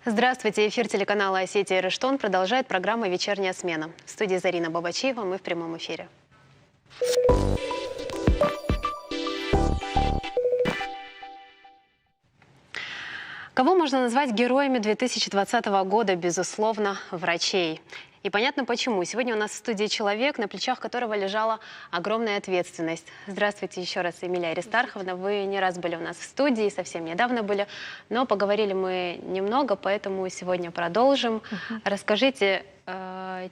Здравствуйте! Эфир телеканала «Осетия Рыштон» продолжает программа «Вечерняя смена». В студии Зарина Бабачиева, мы в прямом эфире. Кого можно назвать героями 2020 года? Безусловно, врачей. И понятно почему. Сегодня у нас в студии человек, на плечах которого лежала огромная ответственность. Здравствуйте еще раз, Эмилия Аристарховна. Вы не раз были у нас в студии, совсем недавно были, но поговорили мы немного, поэтому сегодня продолжим. Расскажите,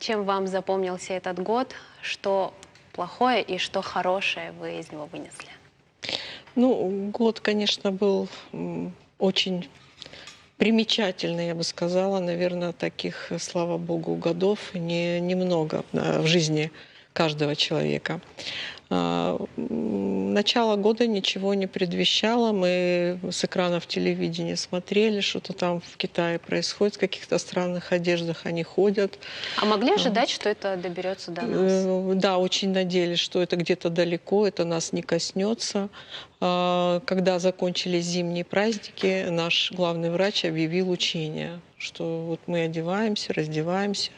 чем вам запомнился этот год, что плохое и что хорошее вы из него вынесли? Ну, год, конечно, был очень примечательный, я бы сказала. Наверное, таких, слава богу, годов немного в жизни каждого человека. Начало года ничего не предвещало. Мы с экранов телевидения смотрели, что-то там в Китае происходит, в каких-то странных одеждах они ходят. А могли ожидать, что это доберется до нас? Да, очень надеялись, что это где-то далеко, это нас не коснется. Когда закончились зимние праздники, наш главный врач объявил учение, что вот мы одеваемся, раздеваемся,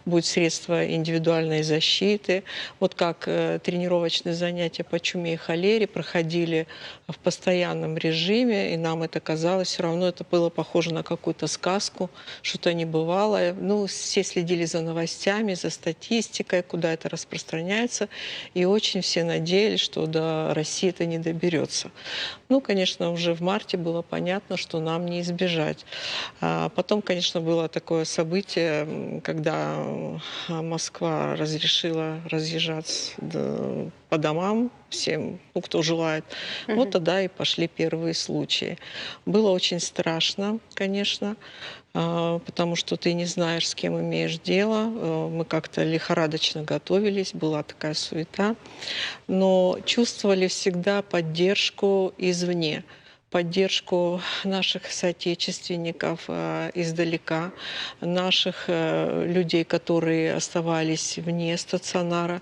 будет средство индивидуальной защиты. Вот как тренировочные занятия по чуме и холере проходили в постоянном режиме, и нам это казалось, все равно это было похоже на какую-то сказку, что-то небывалое. Ну, все следили за новостями, за статистикой, куда это распространяется, и очень все надеялись, что до России это не доберется. Ну, конечно, уже в марте было понятно, что нам не избежать. Потом, конечно, было такое событие, когда Москва разрешила разъезжаться по домам всем, ну, кто желает. Вот тогда и пошли первые случаи. Было очень страшно, конечно, потому что ты не знаешь, с кем имеешь дело. Мы как-то лихорадочно готовились, была такая суета. Но чувствовали всегда поддержку извне. Поддержку наших соотечественников издалека, наших людей, которые оставались вне стационара.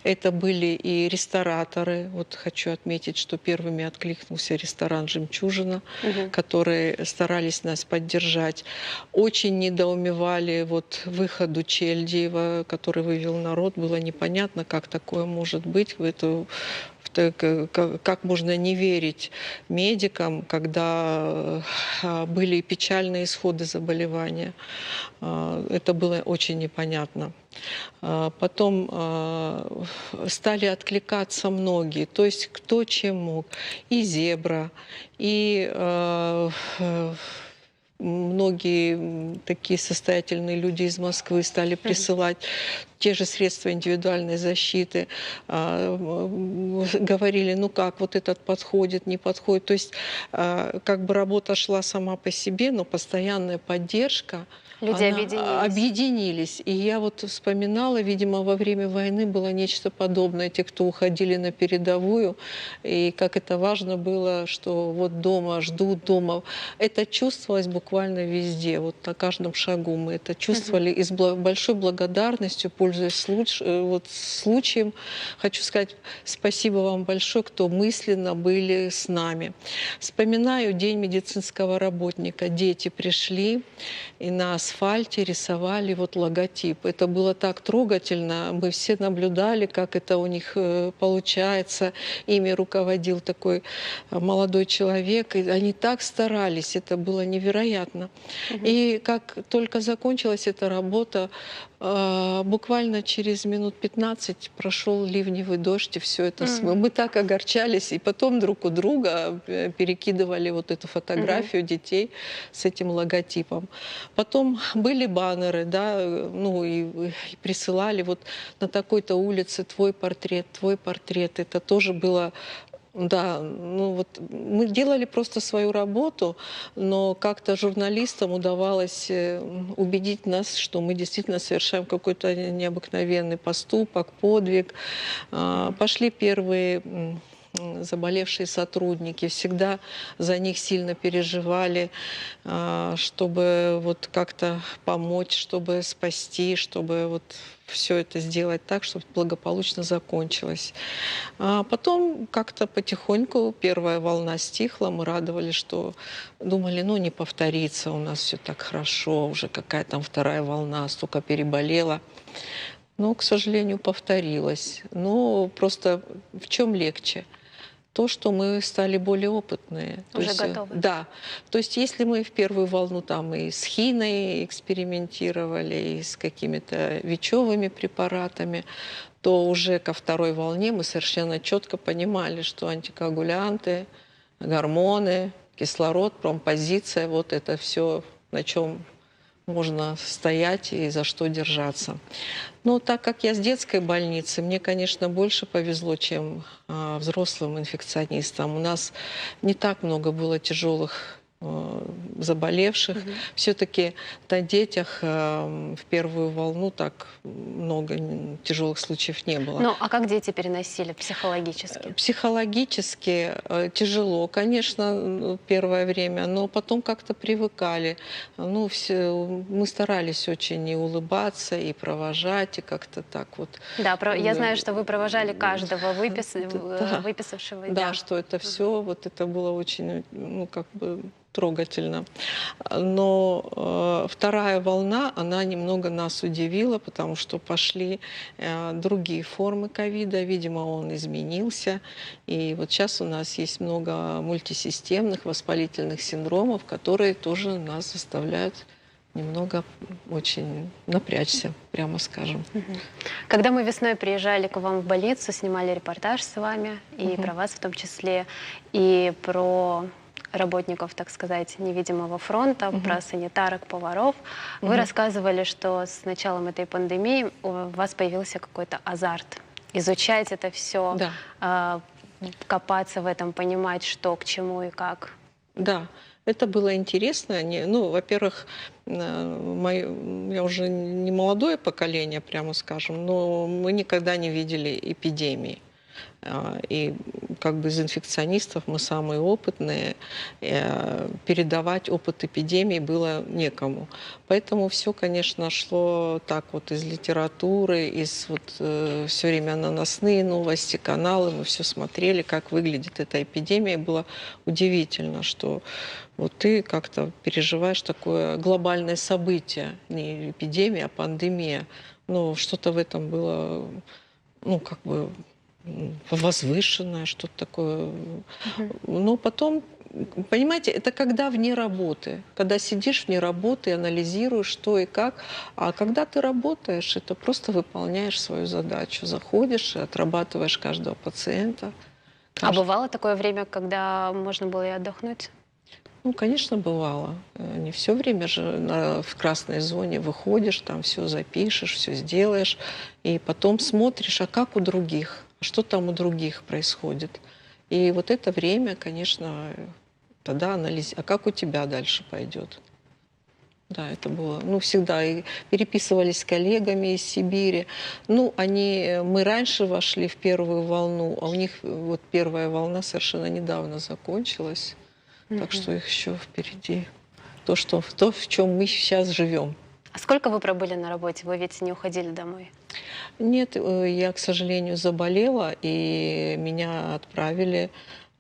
Это были и рестораторы. Вот хочу отметить, что первыми откликнулся ресторан «Жемчужина», которые старались нас поддержать. Очень недоумевали вот выходу Чельдиева, который вывел народ. Было непонятно, как такое может быть. Как можно не верить медикам, когда были печальные исходы заболевания. Это было очень непонятно. Потом стали откликаться многие, то есть кто чем мог. И «Зебра», и многие такие состоятельные люди из Москвы стали присылать те же средства индивидуальной защиты. Говорили, ну как, вот этот подходит, не подходит. То есть как бы работа шла сама по себе, но постоянная поддержка. Люди объединились. И я вот вспоминала, видимо, во время войны было нечто подобное. Те, кто уходили на передовую, и как это важно было, что вот дома ждут, дома. Это чувствовалось буквально везде, вот на каждом шагу мы это чувствовали. И с большой благодарностью, пользуясь случаем, хочу сказать спасибо вам большое, кто мысленно были с нами. Вспоминаю День медицинского работника. Дети пришли и на асфальте рисовали вот логотип. Это было так трогательно. Мы все наблюдали, как это у них получается. Ими руководил такой молодой человек. И они так старались. Это было невероятно. И как только закончилась эта работа, буквально через минут 15 прошел ливневый дождь, и все это смыло. Мы так огорчались, и потом друг у друга перекидывали вот эту фотографию детей с этим логотипом. Потом были баннеры, да, ну и присылали вот на такой-то улице твой портрет, твой портрет. Это тоже было. Да, ну вот мы делали просто свою работу, но как-то журналистам удавалось убедить нас, что мы действительно совершаем какой-то необыкновенный поступок, подвиг. Пошли первые заболевшие сотрудники, всегда за них сильно переживали, чтобы вот как-то помочь, чтобы спасти, чтобы вот все это сделать так, чтобы благополучно закончилось. А потом как-то потихоньку первая волна стихла, мы радовались, что думали, ну не повторится, у нас все так хорошо, уже какая там вторая волна, столько переболела. Но, к сожалению, повторилась. Но просто в чем легче? То, что мы стали более опытные. То Уже есть, готовы. да. То есть если мы в первую волну там и с хиной экспериментировали, и с какими-то ВИЧевыми препаратами, то уже ко второй волне мы совершенно четко понимали, что антикоагулянты, гормоны, кислород, промпозиция, вот это все, на чем можно стоять и за что держаться. Но так как я с детской больницы, мне, конечно, больше повезло, чем взрослым инфекционистам. У нас не так много было тяжелых заболевших. Все-таки на детях в первую волну так много тяжелых случаев не было. Ну, а как дети переносили психологически? Психологически тяжело, конечно, первое время, но потом как-то привыкали. Ну, мы старались очень и улыбаться, и провожать, и как-то так вот. Да, я знаю, что вы провожали каждого Да. выписавшего. Да, что это все, вот это было очень, ну, как бы трогательно. Но вторая волна, она немного нас удивила, потому что пошли другие формы ковида. Видимо, он изменился. И вот сейчас у нас есть много мультисистемных воспалительных синдромов, которые тоже нас заставляют немного очень напрячься, прямо скажем. Когда мы весной приезжали к вам в больницу, снимали репортаж с вами, и про вас в том числе, и про работников, так сказать, невидимого фронта, про санитарок, поваров, вы рассказывали, что с началом этой пандемии у вас появился какой-то азарт. Изучать это все, копаться в этом, понимать, что к чему и как. Да, это было интересно. Ну, во-первых, я уже не молодое поколение, прямо скажем, но мы никогда не видели эпидемии. И как бы из инфекционистов мы самые опытные, передавать опыт эпидемии было некому. Поэтому все, конечно, шло так вот из литературы, из вот все время наносные новости, каналы, мы все смотрели, как выглядит эта эпидемия. И было удивительно, что вот ты как-то переживаешь такое глобальное событие, не эпидемия, а пандемия. Но что-то в этом было, ну, как бы возвышенное, что-то такое. Но потом, понимаете, это когда вне работы. Когда сидишь вне работы и анализируешь, что и как. А когда ты работаешь, это просто выполняешь свою задачу. Заходишь и отрабатываешь каждого пациента. А бывало такое время, когда можно было и отдохнуть? Ну, конечно, бывало. Не все время же в красной зоне выходишь, там все запишешь, все сделаешь, и потом смотришь, а как у других, что там у других происходит. И вот это время, конечно, тогда а как у тебя дальше пойдет. Да, это было, ну, всегда. И переписывались с коллегами из Сибири. Ну, мы раньше вошли в первую волну, а у них вот первая волна совершенно недавно закончилась. Так что их еще впереди. То, в чем мы сейчас живем. А сколько вы пробыли на работе? Вы ведь не уходили домой? Нет, я, к сожалению, заболела, и меня отправили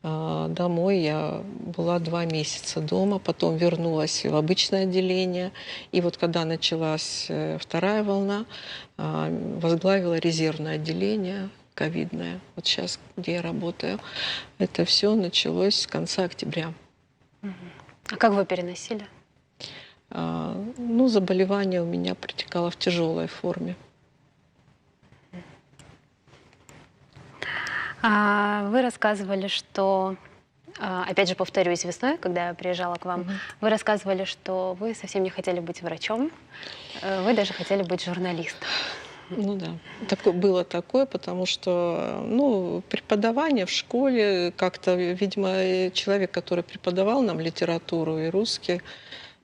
домой. Я была 2 месяца дома, потом вернулась в обычное отделение. И вот когда началась вторая волна, возглавила резервное отделение ковидное. Вот сейчас, где я работаю, это все началось с конца октября. А как вы переносили? Ну, заболевание у меня протекало в тяжелой форме. Вы рассказывали, что, опять же повторюсь, весной, когда я приезжала к вам, вы рассказывали, что вы совсем не хотели быть врачом, вы даже хотели быть журналистом. Ну да, было такое, потому что, ну, преподавание в школе как-то, видимо, человек, который преподавал нам литературу и русский,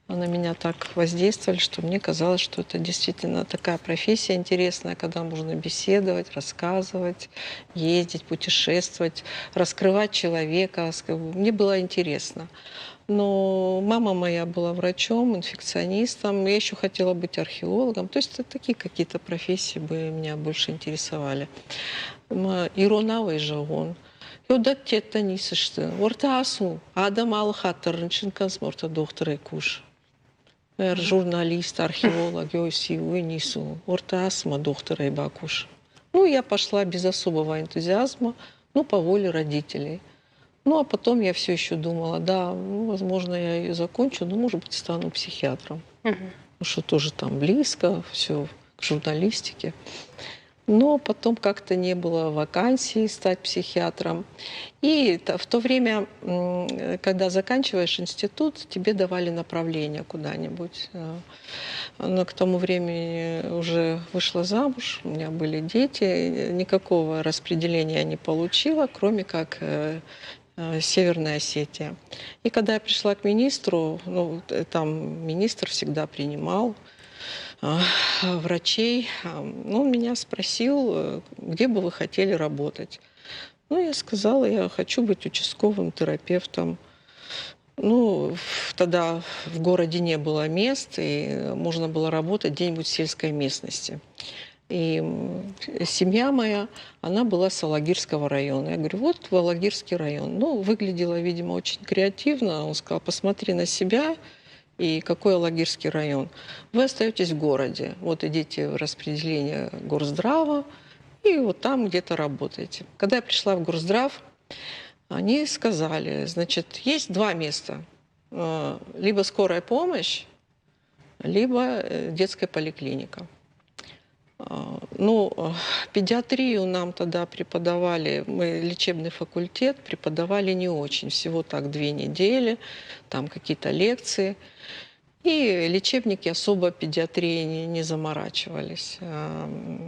на меня так воздействовали, что мне казалось, что это действительно такая профессия интересная, когда можно беседовать, рассказывать, ездить, путешествовать, раскрывать человека. Мне было интересно. Но мама моя была врачом, инфекционистом. Я еще хотела быть археологом. То есть это такие какие-то профессии бы меня больше интересовали. Иронавый же он. Йодат тетта нисышты. Орта асу. Адам алхаттарыншын консморта доктора куш. Журналист, археолог, ой, нису. Орта асма доктора и бакуш. Ну, я пошла без особого энтузиазма, ну, по воле родителей. Ну, а потом я все еще думала, да, ну, возможно, я ее закончу, но, может быть, стану психиатром. Потому что тоже там близко, все к журналистике. Но потом как-то не было вакансии стать психиатром. И в то время, когда заканчиваешь институт, тебе давали направление куда-нибудь. Но к тому времени уже вышла замуж, у меня были дети, никакого распределения я не получила, кроме как Северная Осетия. И когда я пришла к министру, ну, там министр всегда принимал врачей. Он меня спросил, где бы вы хотели работать. Ну, я сказала, я хочу быть участковым терапевтом. Ну, тогда в городе не было мест, и можно было работать где-нибудь в сельской местности. И семья моя, она была с Алагирского района. Я говорю, вот в Алагирский район. Ну, выглядело, видимо, очень креативно. Он сказал, посмотри на себя, и какой Алагирский район. Вы остаетесь в городе. Вот идите в распределение Горздрава, и вот там где-то работаете. Когда я пришла в Горздрав, они сказали, значит, есть два места. Либо скорая помощь, либо детская поликлиника. Ну, педиатрию нам тогда преподавали, мы лечебный факультет преподавали не очень, всего так 2 недели, там какие-то лекции. И лечебники особо педиатрией не заморачивались.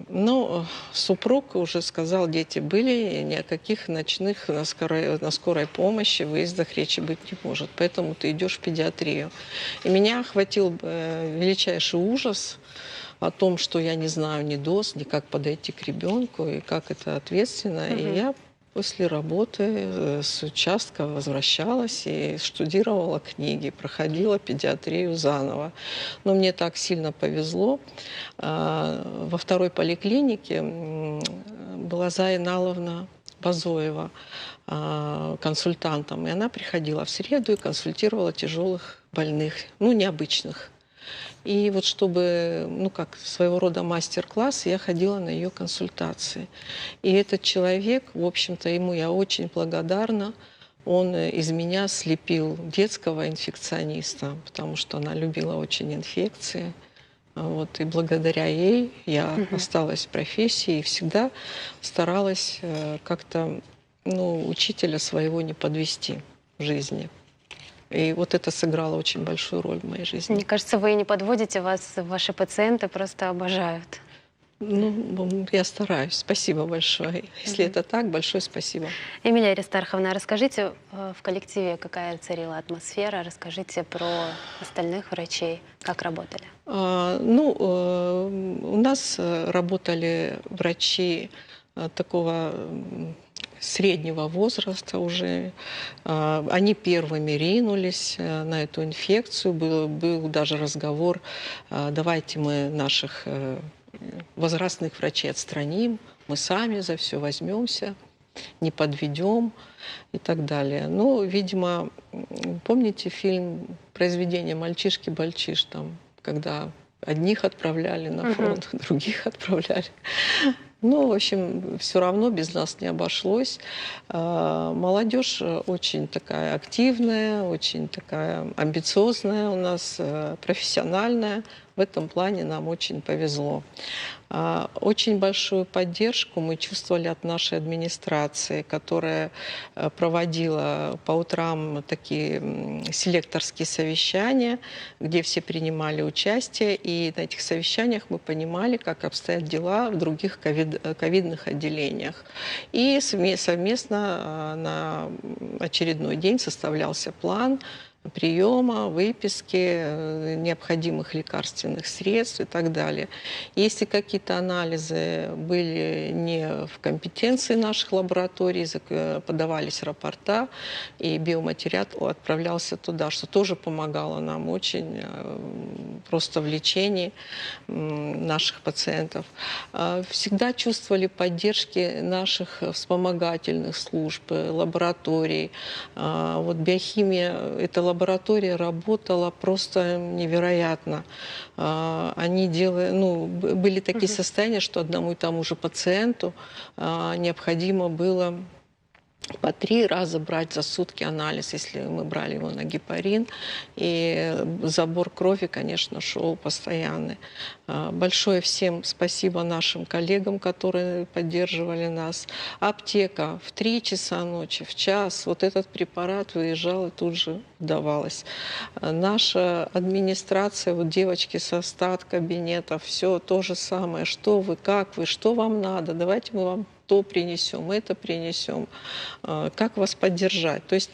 Но супруг уже сказал, дети были, ни о каких ночных на скорой помощи, выездах речи быть не может. Поэтому ты идешь в педиатрию. И меня охватил величайший ужас о том, что я не знаю ни доз, ни как подойти к ребенку, и как это ответственно. И я после работы с участка возвращалась и штудировала книги, проходила педиатрию заново. Но мне так сильно повезло. Во второй поликлинике была Зая Наловна Базоева консультантом. И она приходила в среду и консультировала тяжелых больных, ну, необычных. И вот чтобы, ну, как своего рода мастер-класс, я ходила на ее консультации. И этот человек, в общем-то, ему я очень благодарна. Он из меня слепил детского инфекциониста, потому что она любила очень инфекции. Вот, и благодаря ей я осталась в профессии и всегда старалась как-то, ну, учителя своего не подвести в жизни. И вот это сыграло очень большую роль в моей жизни. Мне кажется, вы не подводите, вас ваши пациенты просто обожают. Ну, я стараюсь. Спасибо большое. Если это так, большое спасибо. Эмилия Аристарховна, расскажите в коллективе, какая царила атмосфера, расскажите про остальных врачей, как работали. У нас работали врачи такого среднего возраста уже. Они первыми ринулись на эту инфекцию. Был даже разговор, давайте мы наших возрастных врачей отстраним, мы сами за все возьмемся, не подведем и так далее. Ну, видимо, помните фильм «Произведение мальчишки-бальчиш», там, когда одних отправляли на фронт, других отправляли. Ну, в общем, все равно без нас не обошлось. Молодежь очень такая активная, очень такая амбициозная у нас, профессиональная. В этом плане нам очень повезло. Очень большую поддержку мы чувствовали от нашей администрации, которая проводила по утрам такие селекторские совещания, где все принимали участие. И на этих совещаниях мы понимали, как обстоят дела в других ковидных отделениях. И совместно на очередной день составлялся план, приема, выписки необходимых лекарственных средств и так далее. Если какие-то анализы были не в компетенции наших лабораторий, подавались рапорта, и биоматериал отправлялся туда, что тоже помогало нам очень просто в лечении наших пациентов. Всегда чувствовали поддержки наших вспомогательных служб, лабораторий. Вот биохимия, эта лаборатория работала просто невероятно. Они делали, были такие состояния, что одному и тому же пациенту необходимо было по 3 раза брать за сутки анализ, если мы брали его на гепарин. И забор крови, конечно, шел постоянный. Большое всем спасибо нашим коллегам, которые поддерживали нас. Аптека в 3 часа ночи, в час. Вот этот препарат выезжал и тут же давалось. Наша администрация, вот девочки со стат-кабинетов, все то же самое. Что вы, как вы, что вам надо, давайте мы вам то принесем, это принесем, как вас поддержать. То есть,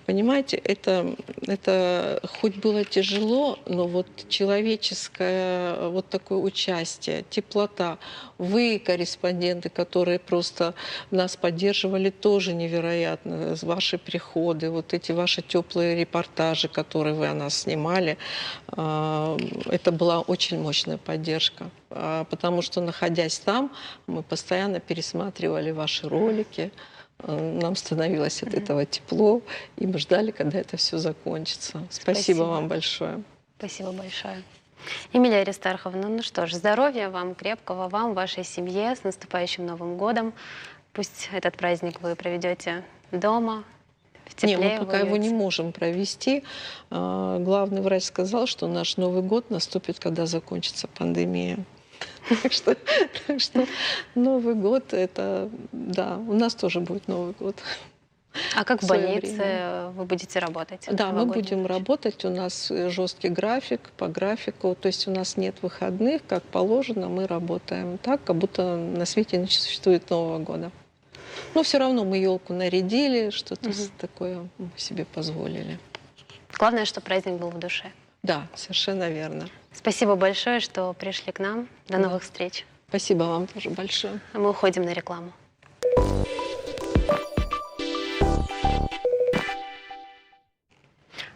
понимаете, это хоть было тяжело, но вот человеческое вот такое участие, теплота. Вы, корреспонденты, которые просто нас поддерживали, тоже невероятно. Ваши приходы, вот эти ваши теплые репортажи, которые вы о нас снимали, это была очень мощная поддержка. Потому что, находясь там, мы постоянно пересматривали ваши ролики, нам становилось от этого тепло, и мы ждали, когда это все закончится. Спасибо вам большое. Спасибо большое. Эмилия Аристарховна, ну что ж, здоровья вам, крепкого вам, вашей семье, с наступающим Новым годом. Пусть этот праздник вы проведете дома, в тепле. Не, мы пока его не можем провести. Главный врач сказал, что наш Новый год наступит, когда закончится пандемия. Так что Новый год, это, да, у нас тоже будет Новый год. А как в больнице вы будете работать? Да, мы будем работать, у нас жесткий график, по графику, то есть у нас нет выходных, как положено, мы работаем так, как будто на свете не существует Нового года. Но все равно мы елку нарядили, что-то такое мы себе позволили. Главное, что праздник был в душе. Да, совершенно верно. Спасибо большое, что пришли к нам. До новых встреч. Спасибо вам тоже большое. А мы уходим на рекламу.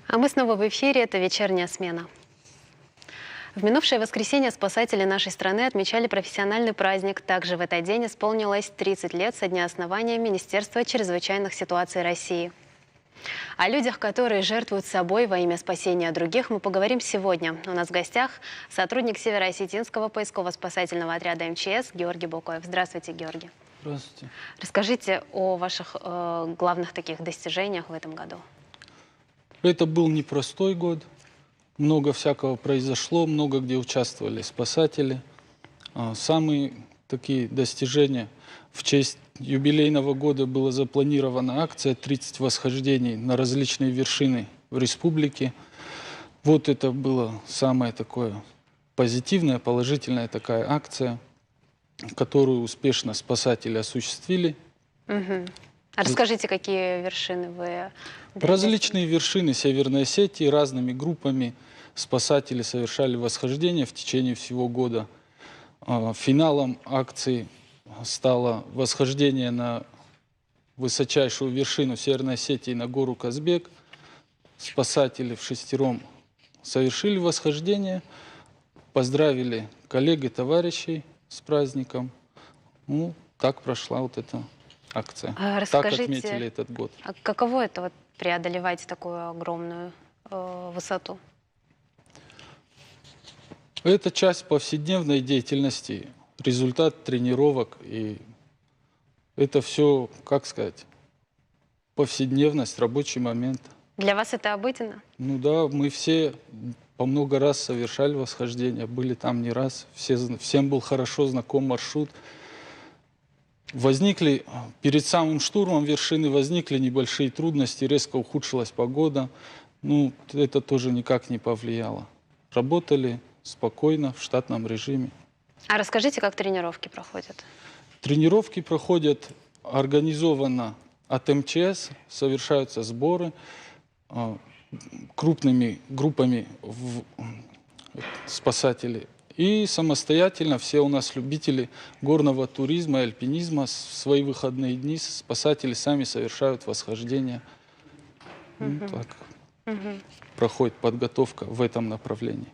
А мы снова в эфире. Это «Вечерняя смена». В минувшее воскресенье спасатели нашей страны отмечали профессиональный праздник. Также в этот день исполнилось 30 лет со дня основания Министерства чрезвычайных ситуаций России. О людях, которые жертвуют собой во имя спасения других, мы поговорим сегодня. У нас в гостях сотрудник Северо-Осетинского поисково-спасательного отряда МЧС Георгий Букоев. Здравствуйте, Георгий. Здравствуйте. Расскажите о ваших главных таких достижениях в этом году. Это был непростой год. Много всякого произошло, много где участвовали спасатели. Самые такие достижения: в честь юбилейного года была запланирована акция «30 восхождений на различные вершины в республике». Вот это было самое такое позитивное, положительная такая акция, которую успешно спасатели осуществили. А расскажите, какие вершины вы... Различные вершины Северной Осетии разными группами спасатели совершали восхождения в течение всего года. Финалом акции стало восхождение на высочайшую вершину Северной Осетии, на гору Казбек. Спасатели вшестером совершили восхождение, поздравили коллег и товарищей с праздником. Ну, так прошла вот эта акция. Так отметили этот год. А каково это вот преодолевать такую огромную высоту? Это часть повседневной деятельности, результат тренировок. И это все, как сказать, повседневность, рабочий момент. Для вас это обыденно? Ну да, мы все по много раз совершали восхождения, были там не раз. Всем был хорошо знаком маршрут. Возникли, перед самым штурмом вершины возникли небольшие трудности, резко ухудшилась погода. Ну, это тоже никак не повлияло. Работали спокойно, в штатном режиме. А расскажите, как тренировки проходят? Тренировки проходят организованно от МЧС, совершаются сборы. крупными группами спасателей. И самостоятельно все у нас любители горного туризма и альпинизма в свои выходные дни спасатели сами совершают восхождение. Так проходит подготовка в этом направлении.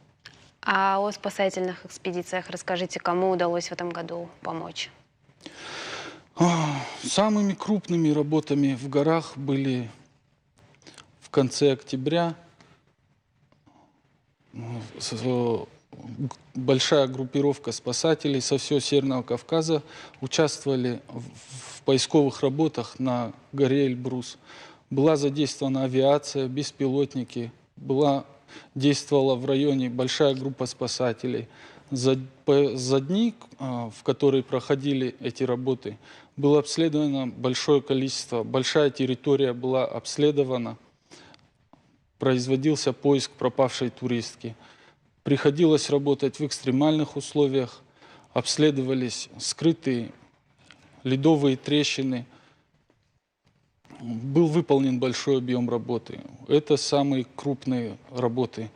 А о спасательных экспедициях расскажите, кому удалось в этом году помочь? Самыми крупными работами в горах были в конце октября. Большая группировка спасателей со всего Северного Кавказа участвовали в поисковых работах на горе Эльбрус. Была задействована авиация, беспилотники, действовала в районе большая группа спасателей. За дни, в которые проходили эти работы, было обследовано большое количество, большая территория была обследована, производился поиск пропавшей туристки. Приходилось работать в экстремальных условиях, обследовались скрытые ледовые трещины. Был выполнен большой объем работы. Это самые крупные работы,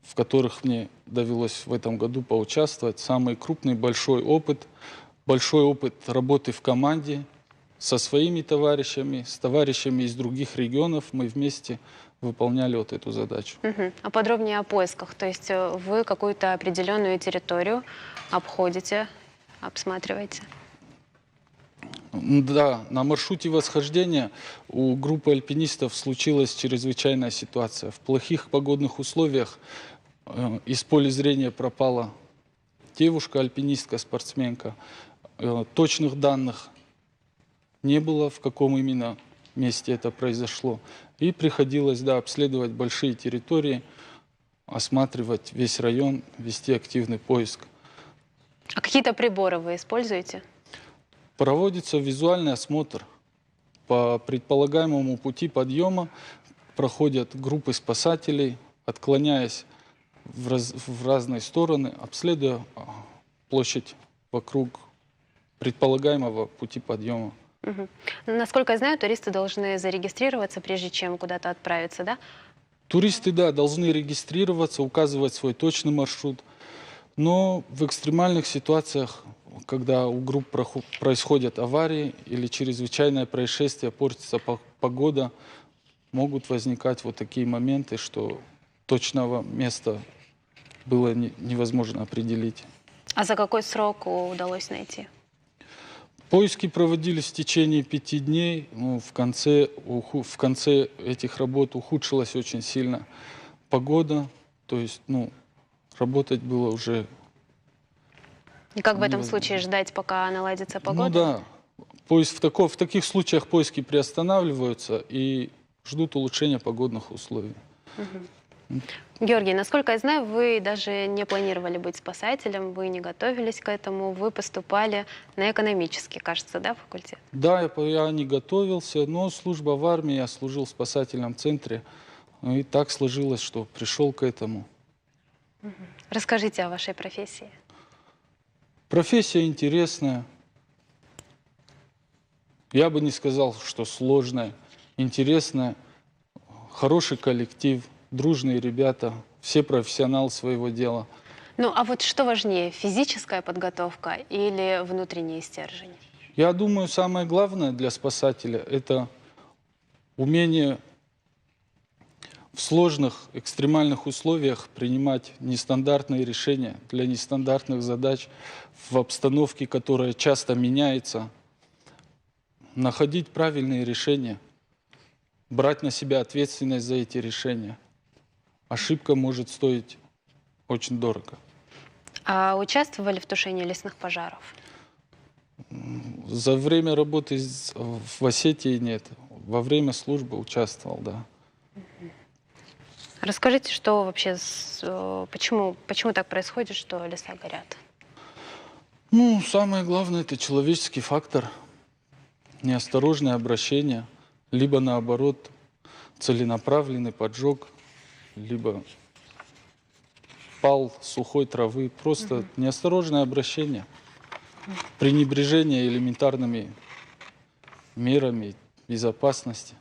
в которых мне довелось в этом году поучаствовать. Самый крупный, большой опыт работы в команде со своими товарищами, с товарищами из других регионов. Мы вместе выполняли вот эту задачу. А подробнее о поисках. То есть вы какую-то определенную территорию обходите, обсматриваете? Да, на маршруте восхождения у группы альпинистов случилась чрезвычайная ситуация. В плохих погодных условиях из поля зрения пропала девушка, альпинистка, спортсменка. Точных данных не было, в каком именно месте это произошло. И приходилось, обследовать большие территории, осматривать весь район, вести активный поиск. А какие-то приборы вы используете? Проводится визуальный осмотр. По предполагаемому пути подъема проходят группы спасателей, отклоняясь в разные стороны, обследуя площадь вокруг предполагаемого пути подъема. Насколько я знаю, туристы должны зарегистрироваться, прежде чем куда-то отправиться, да? Туристы, должны регистрироваться, указывать свой точный маршрут. Но в экстремальных ситуациях, когда у групп происходят аварии или чрезвычайное происшествие, портится погода, могут возникать вот такие моменты, что точного места было невозможно определить. А за какой срок удалось найти? Поиски проводились в течение 5 дней. В конце этих работ ухудшилась очень сильно погода. То есть, работать было уже... И как в этом случае ждать, пока наладится погода? В таких случаях поиски приостанавливаются и ждут улучшения погодных условий. Георгий, насколько я знаю, вы даже не планировали быть спасателем, вы не готовились к этому, вы поступали на экономический, кажется, факультет? Да, я не готовился, но служба в армии, я служил в спасательном центре. И так сложилось, что пришел к этому. Расскажите о вашей профессии. Профессия интересная. Я бы не сказал, что сложная. Интересная. Хороший коллектив, дружные ребята, все профессионалы своего дела. А вот что важнее, физическая подготовка или внутренний стержень? Я думаю, самое главное для спасателя – это умение в сложных, экстремальных условиях принимать нестандартные решения для нестандартных задач в обстановке, которая часто меняется, находить правильные решения, брать на себя ответственность за эти решения. Ошибка может стоить очень дорого. А участвовали в тушении лесных пожаров? За время работы в Осетии нет. Во время службы участвовал, да. Расскажите, что вообще, почему так происходит, что леса горят? Самое главное – это человеческий фактор. Неосторожное обращение, либо наоборот целенаправленный поджог, либо пал сухой травы. Просто неосторожное обращение, пренебрежение элементарными мерами безопасности.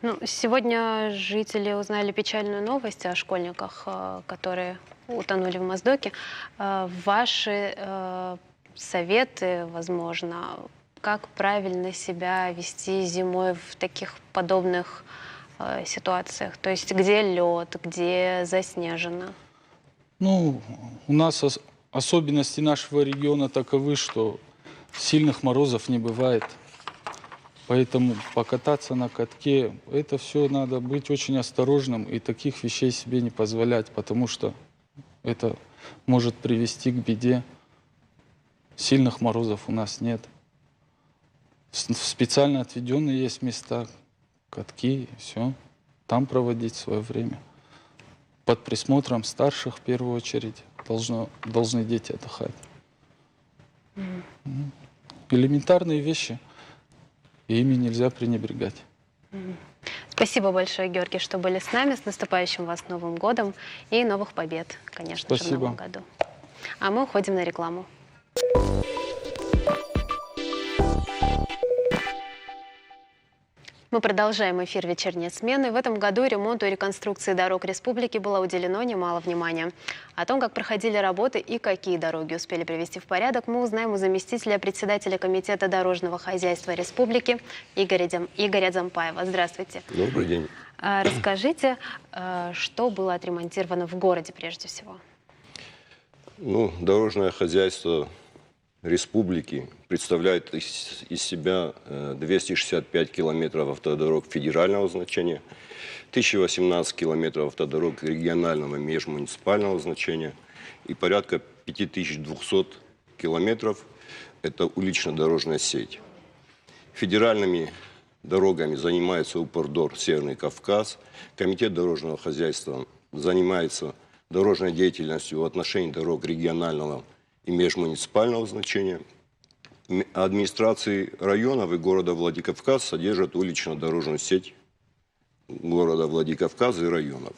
Ну, сегодня жители узнали печальную новость о школьниках, которые утонули в Моздоке. Ваши советы, возможно, как правильно себя вести зимой в таких подобных ситуациях? То есть где лед, где заснежено? Ну, у нас особенности нашего региона таковы, что сильных морозов не бывает. Поэтому покататься на катке, это все надо быть очень осторожным и таких вещей себе не позволять, потому что это может привести к беде. Сильных морозов у нас нет. Специально отведенные есть места, катки, все. Там проводить свое время. Под присмотром старших, в первую очередь, должны дети отдыхать. Элементарные вещи, и ими нельзя пренебрегать. Спасибо большое, Георгий, что были с нами. С наступающим вас Новым годом и новых побед, конечно же, в Спасибо. Новом году. А мы уходим на рекламу. Мы продолжаем эфир «Вечерней смены». В этом году ремонту и реконструкции дорог республики было уделено немало внимания. О том, как проходили работы и какие дороги успели привести в порядок, мы узнаем у заместителя председателя Комитета дорожного хозяйства республики Игоря Дзампаева. Здравствуйте. Добрый день. Расскажите, что было отремонтировано в городе прежде всего? Ну, дорожное хозяйство республики представляет из себя 265 километров автодорог федерального значения, 1018 километров автодорог регионального и межмуниципального значения и порядка 5200 километров – это улично-дорожная сеть. Федеральными дорогами занимается УПРДОР «Северный Кавказ». Комитет дорожного хозяйства занимается дорожной деятельностью в отношении дорог регионального и межмуниципального значения. Администрации районов и города Владикавказ содержат улично-дорожную сеть города Владикавказа и районов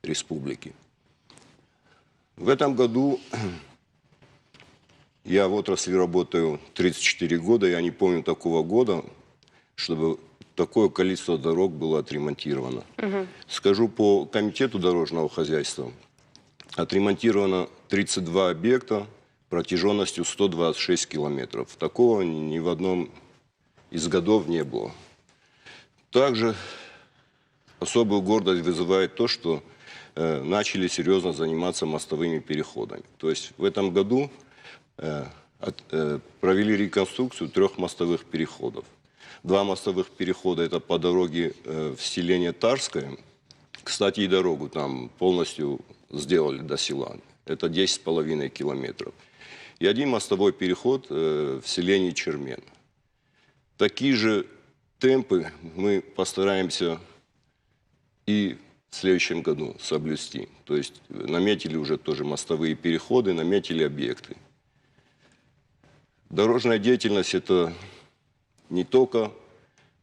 республики. В этом году я в отрасли работаю 34 года, я не помню такого года, чтобы такое количество дорог было отремонтировано. Скажу по комитету дорожного хозяйства. Отремонтировано 32 объекта протяженностью 126 километров. Такого ни в одном из годов не было. Также особую гордость вызывает то, что начали серьезно заниматься мостовыми переходами. То есть в этом году провели реконструкцию 3 мостовых переходов. 2 мостовых перехода – это по дороге в селение Тарское. Кстати, и дорогу там полностью сделали до села. Это 10,5 километров. И 1 мостовой переход в селении Чермен. Такие же темпы мы постараемся и в следующем году соблюсти. То есть наметили уже тоже мостовые переходы, наметили объекты. Дорожная деятельность – это не только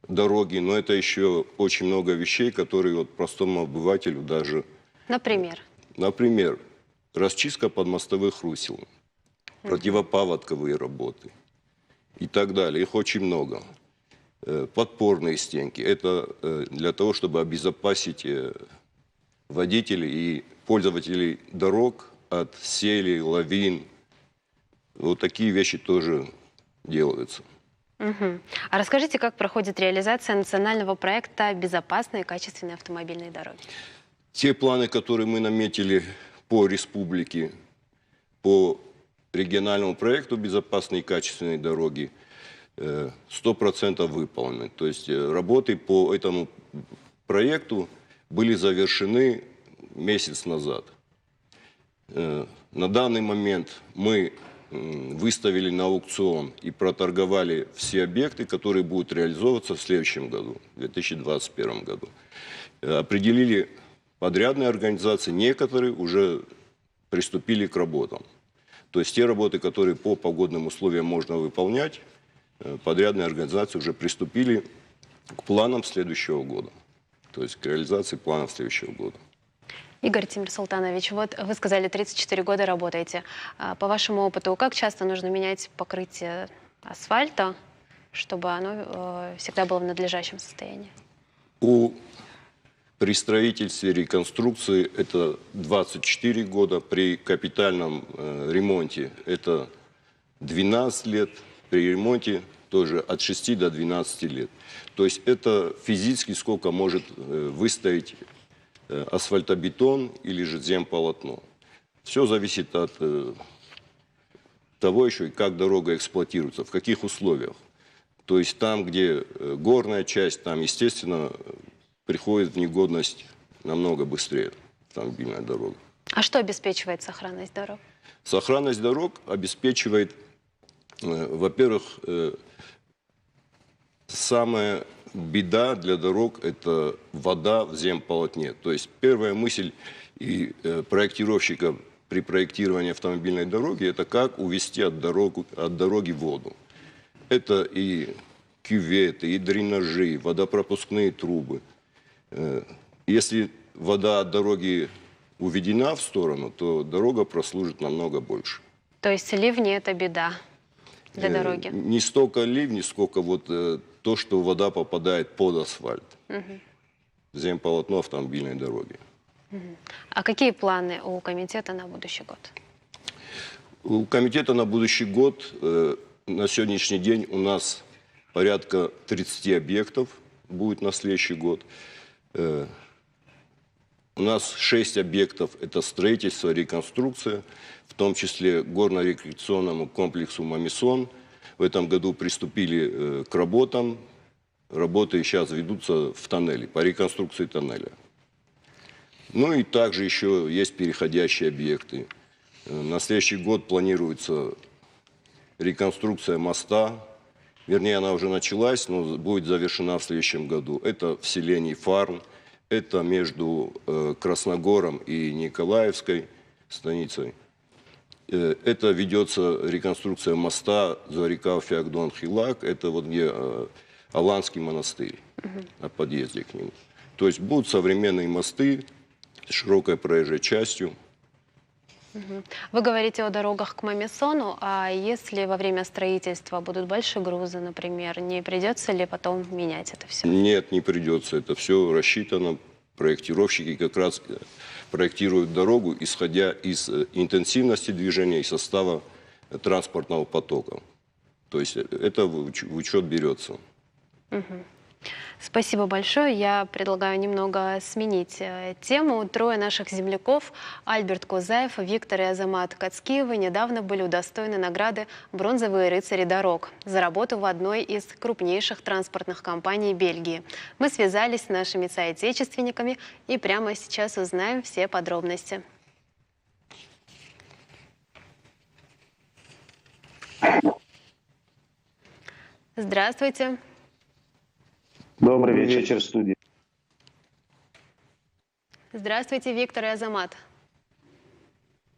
дороги, но это еще очень много вещей, которые вот простому обывателю даже... Например? Например, расчистка подмостовых русел, противопаводковые работы и так далее. Их очень много. Подпорные стенки. Это для того, чтобы обезопасить водителей и пользователей дорог от селей, лавин. Вот такие вещи тоже делаются. А расскажите, как проходит реализация национального проекта «Безопасные и качественные автомобильные дороги»? Те планы, которые мы наметили по республике, по региональному проекту «Безопасные и качественные дороги», 100% выполнены. То есть работы по этому проекту были завершены месяц назад. На данный момент мы выставили на аукцион и проторговали все объекты, которые будут реализовываться в следующем году, в 2021 году. Определили подрядные организации, некоторые уже приступили к работам. То есть те работы, которые по погодным условиям можно выполнять, подрядные организации уже приступили к планам следующего года. То есть к реализации планов следующего года. Игорь Тимир-Султанович, вот вы сказали, 34 года работаете. По вашему опыту, как часто нужно менять покрытие асфальта, чтобы оно всегда было в надлежащем состоянии? При строительстве, реконструкции это 24 года, при капитальном ремонте это 12 лет, при ремонте тоже от 6 до 12 лет. То есть это физически сколько может выстоять асфальтобетон или же земполотно. Все зависит от того еще, как дорога эксплуатируется, в каких условиях. То есть там, где горная часть, там, естественно, приходит в негодность намного быстрее автомобильная дорога. А что обеспечивает сохранность дорог? Сохранность дорог обеспечивает, во-первых, самая беда для дорог – это вода в земполотне. То есть первая мысль и проектировщика при проектировании автомобильной дороги – это как увести от дороги воду. Это и кюветы, и дренажи, водопропускные трубы. Если вода от дороги уведена в сторону, то дорога прослужит намного больше. То есть ливни – это беда для дороги? Не столько ливни, сколько вот то, что вода попадает под асфальт. Земполотно автомобильной дороги. А какие планы у комитета на будущий год? У комитета на будущий год на сегодняшний день у нас порядка 30 объектов будет на следующий год. У нас 6 объектов – это строительство, реконструкция, в том числе горно-рекреационному комплексу «Мамисон». В этом году приступили к работам. Работы сейчас ведутся в тоннеле, по реконструкции тоннеля. Ну и также еще есть переходящие объекты. На следующий год планируется реконструкция моста. Вернее, она уже началась, но будет завершена в следующем году. Это в селении Фарн, это между Красногором и Николаевской станицей. Это ведется реконструкция моста Зорикал-Феогдон-Хилак, это вот где Аланский монастырь, на подъезде к нему. То есть будут современные мосты с широкой проезжей частью. Вы говорите о дорогах к Мамисону, а если во время строительства будут большие грузы, например, не придется ли потом менять это все? Нет, не придется. Это все рассчитано. Проектировщики как раз проектируют дорогу, исходя из интенсивности движения и состава транспортного потока. То есть это в учет берется. Спасибо большое. Я предлагаю немного сменить тему. Трое наших земляков, Альберт Козаев, Виктор и Азамат Кацкиевы, недавно были удостоены награды «Бронзовые рыцари дорог» за работу в одной из крупнейших транспортных компаний Бельгии. Мы связались с нашими соотечественниками и прямо сейчас узнаем все подробности. Здравствуйте. Добрый вечер, студия. Здравствуйте, Виктор и Азамат.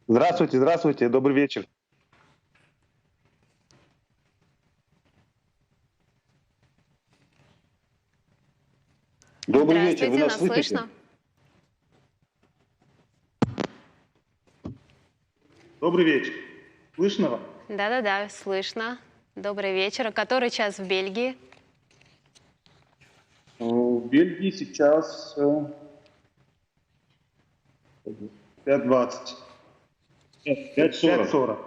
Здравствуйте, здравствуйте, добрый вечер. Добрый вечер, вы нас слышите? слышно? Добрый вечер. Слышно вас? Да-да-да, слышно. Добрый вечер. А который час в Бельгии? В Бельгии сейчас 5:20. 5:40.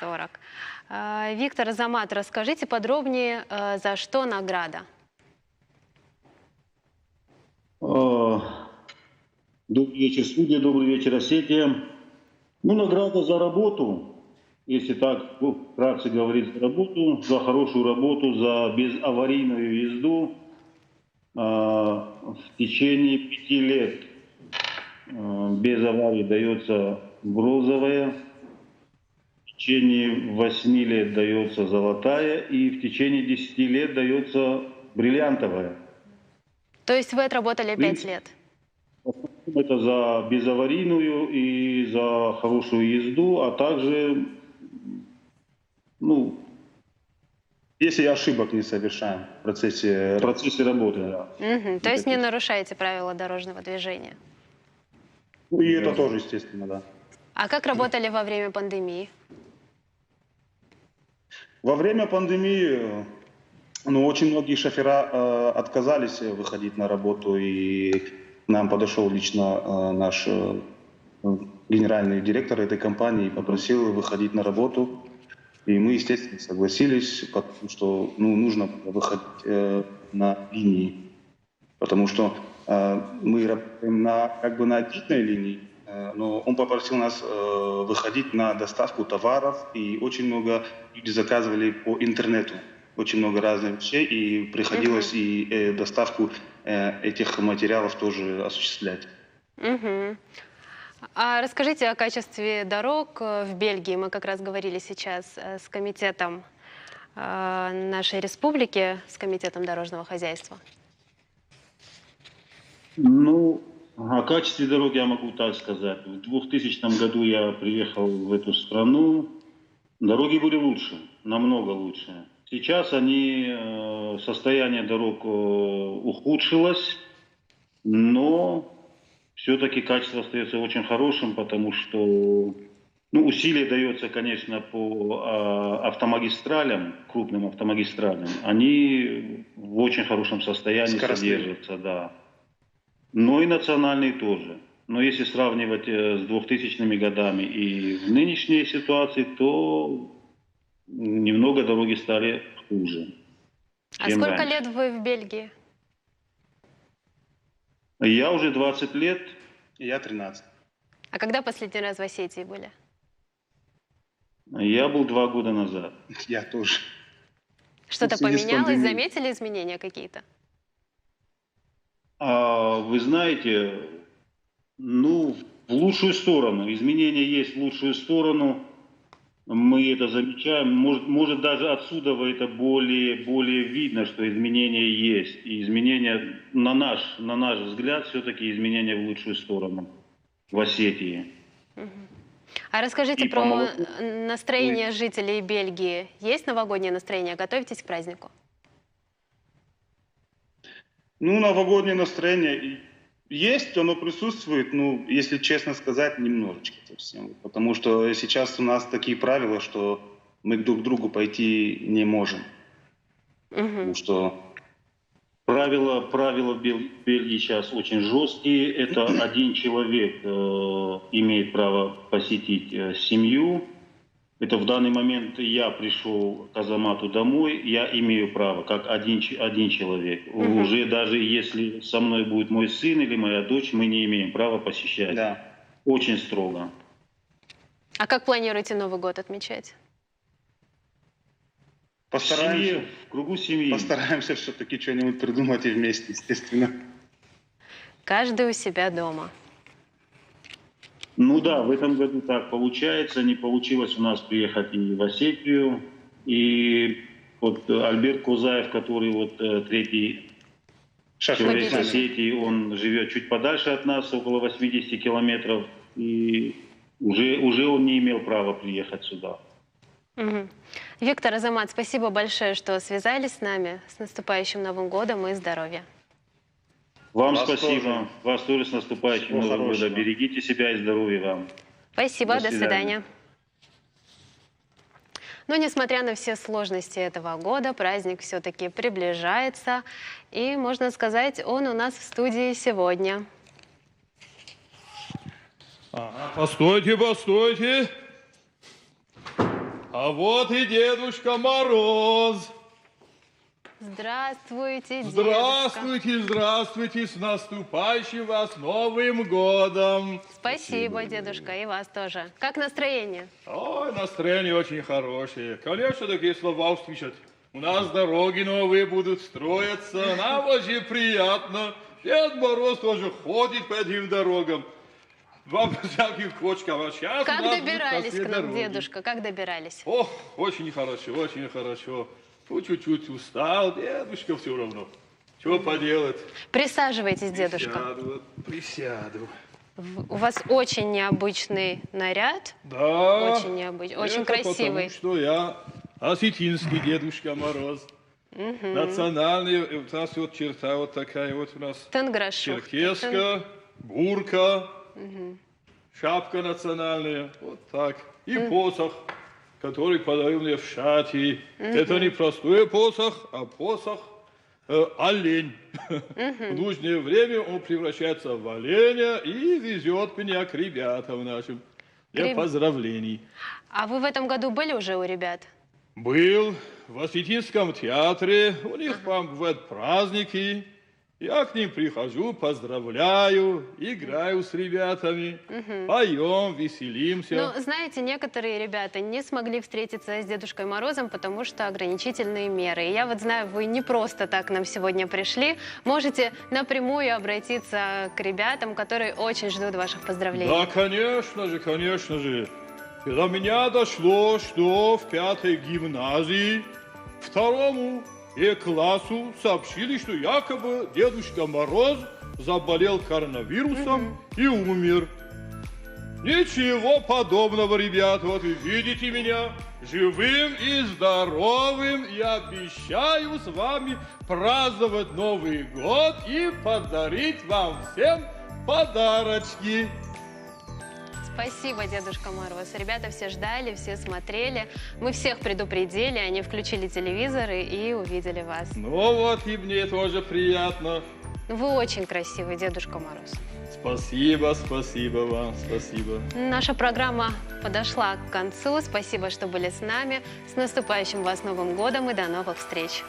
5:40. Виктор, Азамат, расскажите подробнее, за что награда? Добрый вечер, студия, добрый вечер, Осетия. Ну, награда за работу, если так вкратце говорить, за работу, за хорошую работу, за безаварийную езду в течение 5 лет. Без аварий дается бронзовая, в течение 8 лет дается золотая и в течение 10 лет дается бриллиантовая. То есть вы отработали 5 лет? Это за безаварийную и за хорошую езду, а также, Если ошибок не совершаем в процессе работы. Да. То есть не нарушаете правила дорожного движения? И это тоже, естественно, да. А как работали во время пандемии? Во время пандемии Но очень многие шофера отказались выходить на работу, и к нам подошел лично наш генеральный директор этой компании и попросил выходить на работу. И мы, естественно, согласились, потому что нужно выходить на линии. Потому что мы работаем на отдельной линии, но он попросил нас выходить на доставку товаров, и очень много людей заказывали по интернету. Очень много разных вещей, и приходилось и доставку этих материалов тоже осуществлять. А расскажите о качестве дорог в Бельгии. Мы как раз говорили сейчас с комитетом нашей республики, с комитетом дорожного хозяйства. Ну, о качестве дорог я могу так сказать. В 2000 году я приехал в эту страну. Дороги были лучше, намного лучше. Сейчас состояние дорог ухудшилось, но все-таки качество остается очень хорошим, потому что усилие дается, конечно, по автомагистралям, крупным автомагистралям. Они в очень хорошем состоянии содержатся, да. Но и национальные тоже. Но если сравнивать с 2000-ми годами и в нынешней ситуации, то немного дороги стали хуже. А сколько лет вы в Бельгии? Я уже 20 лет. Я 13. А когда последний раз в Осетии были? Я был 2 года назад. Я тоже. Что-то В связи с поменялось? пандемией. Заметили изменения какие-то? Вы знаете, в лучшую сторону. Изменения есть в лучшую сторону. Мы это замечаем. Может даже отсюда это более видно, что изменения есть. И изменения, на наш взгляд, все-таки изменения в лучшую сторону в Осетии. А расскажите И про по-моему, настроение жителей Бельгии. Есть новогоднее настроение? Готовитесь к празднику? Новогоднее настроение есть, оно присутствует, если честно сказать, немножечко совсем. Потому что сейчас у нас такие правила, что мы друг к другу пойти не можем. Потому что правила в Бельгии сейчас очень жесткие. Это один человек имеет право посетить семью. Это в данный момент я пришел к Азамату домой, я имею право, как один человек. Уже даже если со мной будет мой сын или моя дочь, мы не имеем права посещать. да. Очень строго. А как планируете Новый год отмечать? Постараемся, В кругу семьи. постараемся все-таки что-нибудь придумать и вместе, естественно. Каждый у себя дома. Да, в этом году так получается. Не получилось у нас приехать и в Осетию. И вот Альберт Козаев, который третий человек Победитель. Осетии, он живет чуть подальше от нас, около 80 километров. И уже он не имел права приехать сюда. Виктор, Азамат, спасибо большое, что связались с нами. С наступающим Новым годом и здоровья. Вам Вас спасибо. тоже. Вас тоже с наступающим Всего Новым хорошего. годом. Берегите себя и здоровья вам. Спасибо, До до свидания. свидания. Но несмотря на все сложности этого года, праздник все-таки приближается. И, можно сказать, он у нас в студии сегодня. Постойте, постойте. А вот и Дедушка Мороз. Здравствуйте, дедушка. Здравствуйте, здравствуйте, с наступающим вас Новым годом. Спасибо, дедушка, и вас тоже. Как настроение? Ой, настроение очень хорошее. Конечно, такие слова услышать. У нас дороги новые будут строиться, нам очень приятно. Дед Мороз тоже ходит по этим дорогам. Во всяких кочках. А сейчас Как у нас будут добирались косые к нам, дороги. дедушка? Как добирались? Ох, очень хорошо, очень хорошо. Ну, чуть-чуть устал, дедушка все равно. Чего поделать? Присаживайтесь, дедушка. Присяду, присяду. У вас очень необычный наряд. Да. Очень необычный, очень это красивый. потому что я осетинский Дедушка Мороз. Национальный, у нас вот черта вот такая вот у нас. Тенграшух. Черкеска, бурка, шапка национальная, вот так. И посох который подарил мне в шате. Это не простой посох, а посох олень. В нужное время он превращается в оленя и везет меня к ребятам нашим для поздравлений. А вы в этом году были уже у ребят? Был в Осветинском театре, у них там бывают праздники. Я к ним прихожу, поздравляю, играю с ребятами, поем, веселимся. Ну, знаете, некоторые ребята не смогли встретиться с Дедушкой Морозом, потому что ограничительные меры. И я вот знаю, вы не просто так к нам сегодня пришли. Можете напрямую обратиться к ребятам, которые очень ждут ваших поздравлений. Да, конечно же, конечно же. До меня дошло, что в 5-й гимназии 2-му классу сообщили, что якобы Дедушка Мороз заболел коронавирусом и умер. Ничего подобного, ребята. Вот вы видите меня живым и здоровым. И обещаю с вами праздновать Новый год и подарить вам всем подарочки. Спасибо, Дедушка Мороз. Ребята все ждали, все смотрели. Мы всех предупредили, они включили телевизоры и увидели вас. Ну вот, и мне тоже приятно. Вы очень красивый, Дедушка Мороз. Спасибо, спасибо вам, спасибо. Наша программа подошла к концу. Спасибо, что были с нами. С наступающим вас Новым годом и до новых встреч.